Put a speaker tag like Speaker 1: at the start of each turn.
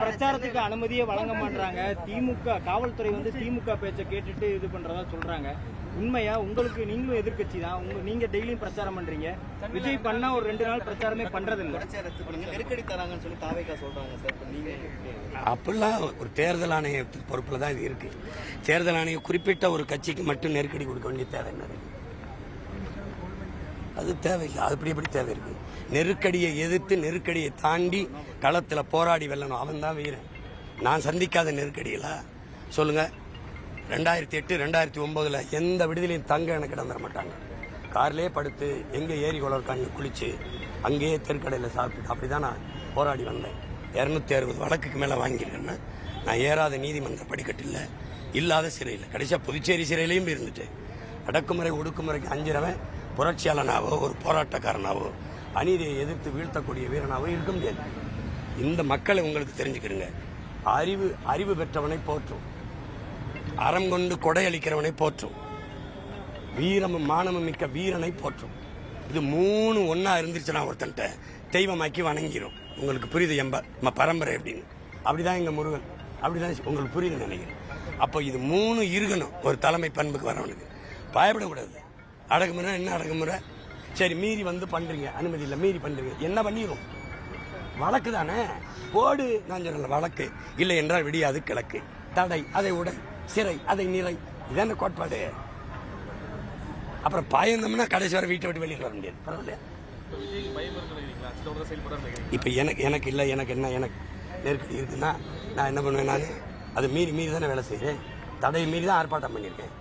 Speaker 1: பிரச்சாரத்துக்கு அனுமதியே வழங்க மாட்டாங்க. திமுக காவல்துறை வந்து திமுக பேச்சை கேட்டுட்டு இது பண்றதா சொல்றாங்க. உண்மையா? உங்களுக்கு நீங்களும் எதிர்கட்சி தான், நீங்க டெய்லியும் பிரச்சாரம் பண்றீங்க. விஜய் பண்ணா ஒரு 2 நாள் பிரச்சாரமே பண்றது இல்ல.
Speaker 2: நெருக்கடி தராங்கன்னு சொல்லி தாவேகா சொல்றாங்க சார். நீங்க
Speaker 3: அப்படிலாம் ஒரு தேர்தல் ஆணைய பொறுப்புல தான் இது இருக்கு. தேர்தல் ஆணையம் குறிப்பிட்ட ஒரு கட்சிக்கு மட்டும் நெருக்கடி கொடுக்க வேண்டிய தேவை என்ன இருக்கு? அது தேவையில்லை. அது எப்படி தேவை இருக்கு? நெருக்கடியை எதிர்த்து நெருக்கடியை தாண்டி களத்தில் போராடி வெல்லணும். அவன் தான் வீரன். நான் சந்திக்காத நெருக்கடிகளா சொல்லுங்க. 2008 2009 எந்த விடுதலையும் தங்க எனக்கு இடம் தர மாட்டாங்க. கார்லேயே படுத்து எங்கே ஏரி குளர்காங்க குளிச்சு அங்கேயே தெருக்கடையில் சாப்பிட்டு அப்படிதான் நான் போராடி வந்தேன். 260 வழக்குக்கு மேலே வாங்கியிருக்கேன்னா நான் ஏறாத நீதிமன்ற படிக்கட்டில் இல்லாத சிறையில் கடைசியாக புதுச்சேரி சிறையிலையும் இருந்துட்டேன். அடக்குமுறை ஒடுக்குமுறைக்கு அஞ்சிறவன் புரட்சியாளனாவோ ஒரு போராட்டக்காரனாவோ அநீதியை எதிர்த்து வீழ்த்தக்கூடிய வீரனாவோ இருக்க முடியாது. இந்த மக்களை உங்களுக்கு தெரிஞ்சுக்கிடுங்க. அறிவு பெற்றவனை போற்றும், அறம் கொண்டு கொடையளிக்கிறவனை போற்றும், வீரமும் மானமும் மிக்க வீரனை போற்றும். இது 3 ஒன்னா இருந்துச்சுன்னா ஒருத்தன்ட்ட தெய்வமாக்கி வணங்கிடும். உங்களுக்கு புரியுது? எம்ப பரம்பரை அப்படின்னு. அப்படிதான் எங்க முருகன். அப்படிதான் உங்களுக்கு புரியுது நினைக்கிறேன். அப்போ இது 3 இருக்கணும் ஒரு தலைமை பண்புக்கு வரவனுக்கு. பயப்படக்கூடாது. அடக்குமுறை என்ன அடக்குமுறை? சரி, மீறி வந்து பண்றீங்க, அனுமதி இல்லை, மீறி பண்றீங்க, என்ன பண்ணிடும்? வழக்கு தானே போடு. நான் சொன்ன வழக்கு இல்லை என்றால் விடியாது கிழக்கு. தடை அதை உடை, சிறை அதை நிறை. இதான கோட்பாடு. அப்புறம் பயந்தோம்னா கடைசி வரை வீட்டை விட்டு வெளியில் வர முடியாது. பரவாயில்லையா? இப்ப எனக்கு இல்லை, எனக்கு என்ன, எனக்கு நெருக்கடி இருக்குன்னா நான் என்ன பண்ணுவேன்? நான் அதை மீறி தானே வேலை செய்யறேன். தடையை மீறி தான் ஆர்ப்பாட்டம் பண்ணியிருக்கேன்.